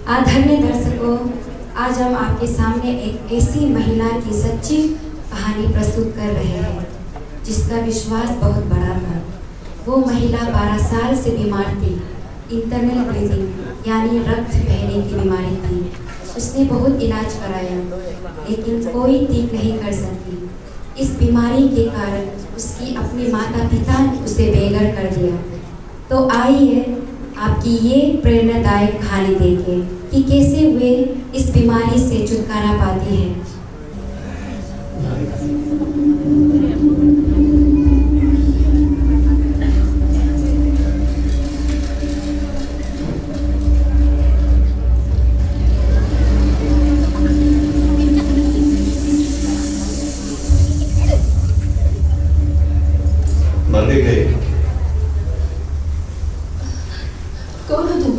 आदरणीय दर्शकों, आज हम आपके सामने एक ऐसी महिला की सच्ची कहानी प्रस्तुत कर रहे हैं जिसका विश्वास बहुत बड़ा था। वो महिला 12 साल से बीमार थी। इंटरनल ब्लीडिंग यानी रक्त बहने की बीमारी थी। उसने बहुत इलाज कराया लेकिन कोई ठीक नहीं कर सकी। इस बीमारी के कारण उसकी अपने माता पिता ने उसे बेघर कर दिया। तो आइए आपकी ये प्रेरणादायक कहानी देखें कि कैसे वे इस बीमारी से छुटकारा पाती हैं। मर गए। कौन हो तुम?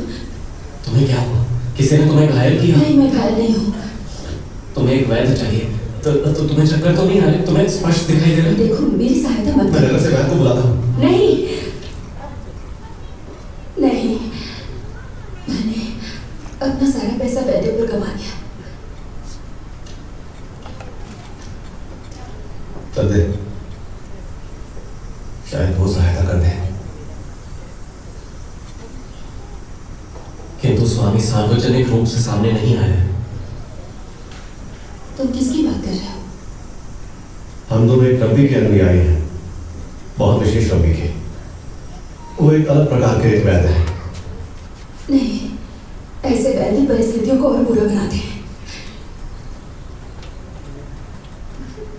तुम्हें क्या हुआ? किसी ने तुम्हें घायल किया? नहीं, मैं घायल नहीं हूँ। तुम्हें एक वैद्य चाहिए। तो तुम्हें चक्कर तो नहीं आ रहे? तुम्हें स्पष्ट दिखाई दे रहा है? देखो, मेरी सहायता मत मैं करो। नगर से वैद्य को बुलाता हूँ। नहीं नहीं, मैंने अपना सारा पैसा वैद्य पर गंवा दिया। चल दे, शायद वो सहायता कर दे। किंतु स्वामी सार्वजनिक रूप से सामने नहीं आया है। तुम किसकी बात कर रहे हो? हम दोनों एक रब्बी के अनुयायी हैं, बहुत विशेष रब्बी के। वो एक अलग प्रकार के वैद्य हैं। नहीं, ऐसे वैद्य परिस्थितियों को और बुरा बनाते हैं।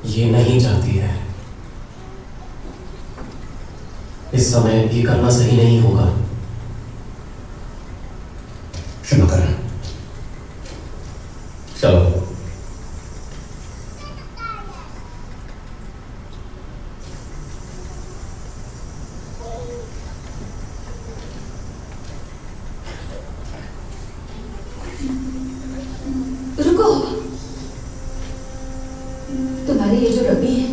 ये नहीं चाहती है। इस समय ये करना सही नहीं होगा। क्षमा करें। चलो। रुको, तुम्हारे ये जो रब्बी है,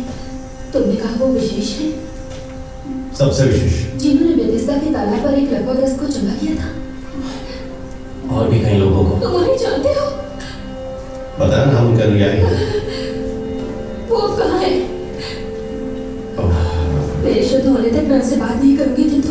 तुमने कहा वो विशेष है? सबसे विशेष। जिन्होंने बेथिस्दा के तालाब पर एक लकवाग्रस्त को चंगा किया था। और भी कई लोगों को। तुम उन्हें जानते हो? बताया ना, हम उनके अनुयायी हैं। वो अब कहाँ है? मेरे शुद्ध होने तक मैं उनसे बात नहीं करूंगी, किंतु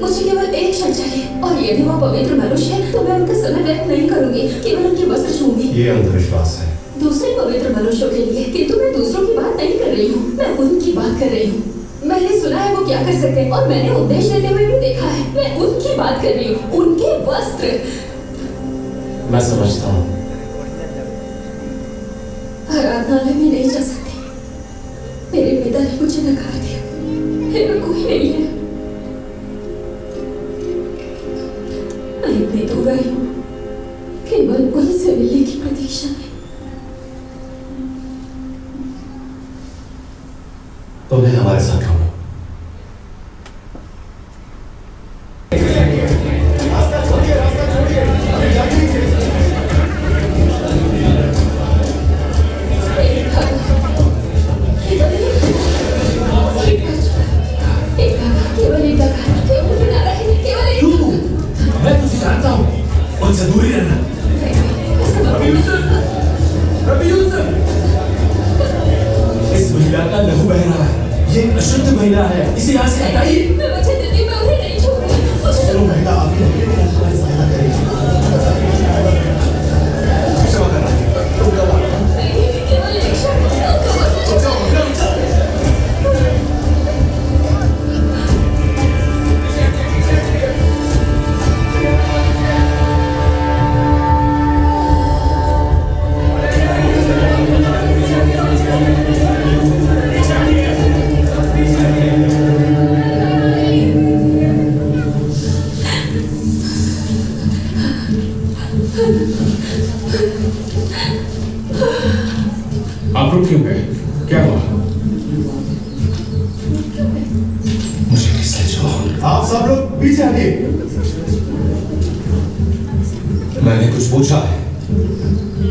मुझे केवल एक क्षण चाहिए, और यदि वो पवित्र मनुष्य है तो मैं उनका समय व्यर्थ नहीं करूंगी, केवल उनके वस्त्र छूंगी। ये अंधविश्वास है। दूसरे पवित्र मनुष्यों के लिए, किंतु मैं दूसरों की बात नहीं कर रही हूँ, मैं उनकी बात कर रही हूँ। मैंने सुना है वो क्या कर सकते हैं, और मैंने उपदेश देते हुए भी देखा है। मैं उनकी बात कर रही हूँ, उनके वस्त्र। मैं समझता हूँ। आराधनालय में नहीं जा सकती। मेरे पिता ने मुझे नकार दिया। मेरा कोई नहीं है। मैं इतनी दूर आई हूँ केवल उनसे मिलने की प्रतीक्षा में। तुम्हें हमारे साथ रहना। मैं तुझे जानता हूँ, उनसे दूरी रहना। रब्बी यूसुफ, इस महिला का लहू बह रहा है। ये अशुद्ध महिला है, इसे यहाँ से हटाइए। मैं वचन देती हूँ, मैं उन्हें नहीं छोड़ूंगी। वो महिला आपकी हमारी सहायता करेगी। क्षमा करना। तुम कब आना? नहीं, केवल एक क्षण। उनका वस्त्र छूना है। आप रुक क्यों गए? क्या हुआ? मुझे किसने छुआ? आप सब लोग पीछे हटिए। मैंने कुछ पूछा है।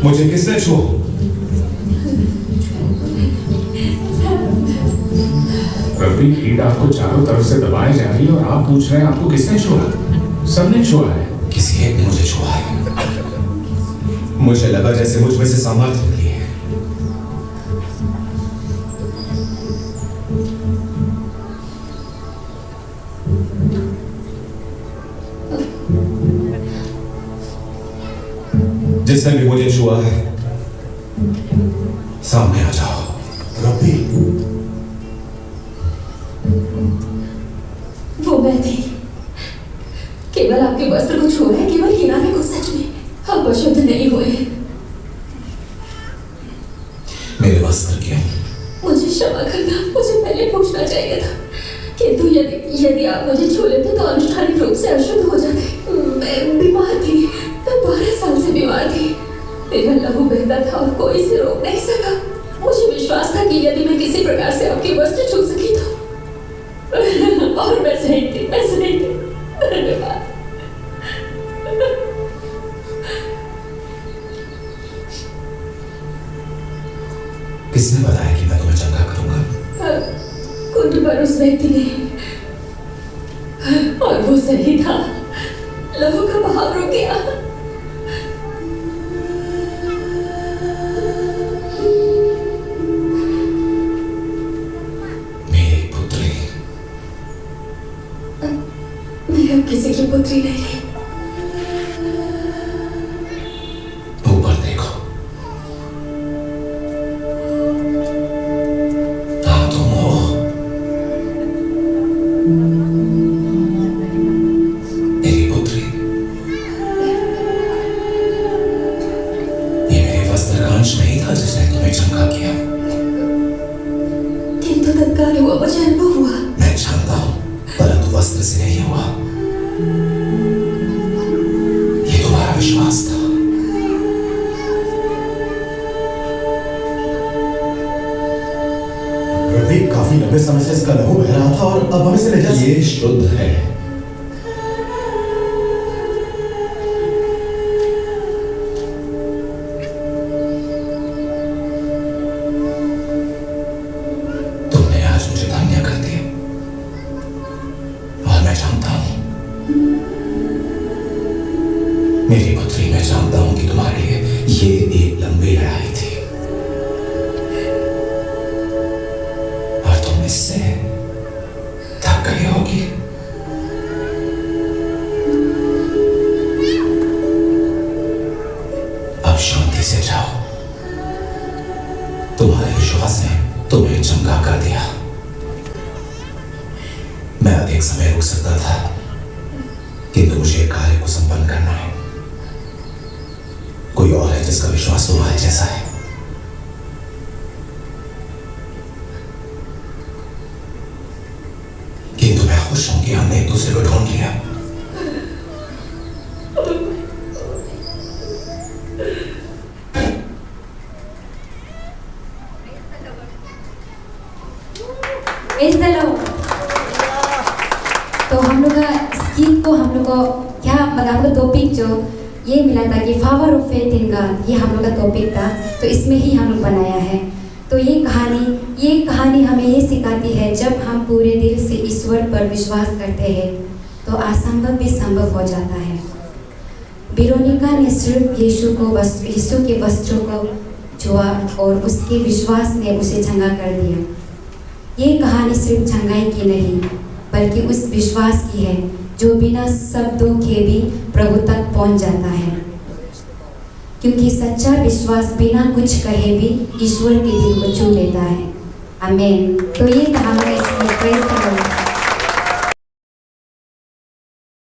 मुझे किसने छुआ? रब्बी, कीट आपको चारों तरफ से दबाए जा रही है और आप पूछ रहे हैं आपको किसने छुआ? सबने छुआ है। किसी एक ने मुझे छुआ है। मुझे लगा जैसे मुझ में से सामर्थ्य निकली है। जिसने भी मुझे छुआ है, सामने आ जाओ। रब्बी, वो मैं थी। केवल आपके वस्त्र को छुआ है, केवल किनारे को। सच में आप अशुद्ध नहीं हुए। मेरे वस्त्र क्यों? मुझे क्षमा करना, मुझे पहले पूछना चाहिए था। किंतु यदि आप मुझे छू लेते तो अनुष्ठानिक रूप से अशुद्ध हो जाते। मैं बीमार थी, मैं 12 साल से बीमार थी। मेरा लहू बहता था और कोई इसे रोक नहीं सका। मुझे विश्वास था कि यदि मैं किसी प्रकार से आपके वस्त्र छू सकी तो और मैं सही थी। धन्यवाद। किसने बताया कि मैं तुम्हें चंगा करूंगा? कुंड पर उस व्यक्ति ने, और वो सही था। लहू का बहाव रुक गया। मेरी पुत्री। मैं अब किसी की पुत्री नहीं। ऊपर देखो। हाँ, तुम हो। मेरी पुत्री। ये मेरे वस्त्र का अंश नहीं था जिसने तुम्हें चंगा किया। किंतु तत्काल हुआ, मुझे अनुभव हुआ। मैं जानता हूं, परंतु वस्त्र से नहीं हुआ। ये तुम्हारा विश्वास था। रब्बी, काफी लंबे समय से इसका लहू बह रहा था और अब हम इसे ले जा। ये शुद्ध है। तुमने आज मुझे धन्य कर दिया और मैं जानता हूं, मेरी पुत्री, मैं जानता हूं कि तुम्हारे लिए ये एक लंबी लड़ाई थी और तुम इससे थक गई होगी। अब शांति से जाओ। तुम्हारे विश्वास ने तुम्हें चंगा कर दिया। मैं अधिक समय रुक सकता था, किंतु मुझे कार्य को संपन्न करना है। कोई और है जिसका विश्वास तुम्हारे जैसा है? किंतु मैं खुश हूं कि हमने एक दूसरे को ढूंढ लिया। Praise the Lord। तो हम लोग का इस गीत को हम लोग को क्या मतलब टॉपिक जो ये मिला था कि power of faith in God, ये हम लोग का टॉपिक था। तो इसमें ही हम लोग बनाया है। तो ये कहानी हमें ये सिखाती है, जब हम पूरे दिल से ईश्वर पर विश्वास करते हैं तो असंभव भी संभव हो जाता है। वेरोनिका ने सिर्फ यीशु के वस्त्रों को छुआ और उसके विश्वास ने उसे चंगा कर दिया। ये कहानी सिर्फ चंगाई की नहीं, बल्कि उस विश्वास की है जो बिना शब्दों के भी प्रभु तक पहुंच जाता है, क्योंकि सच्चा विश्वास बिना कुछ कहे भी ईश्वर के दिल को छू लेता है। आमीन। तो ये था हमारा इसमें प्रेज़ द लॉर्ड।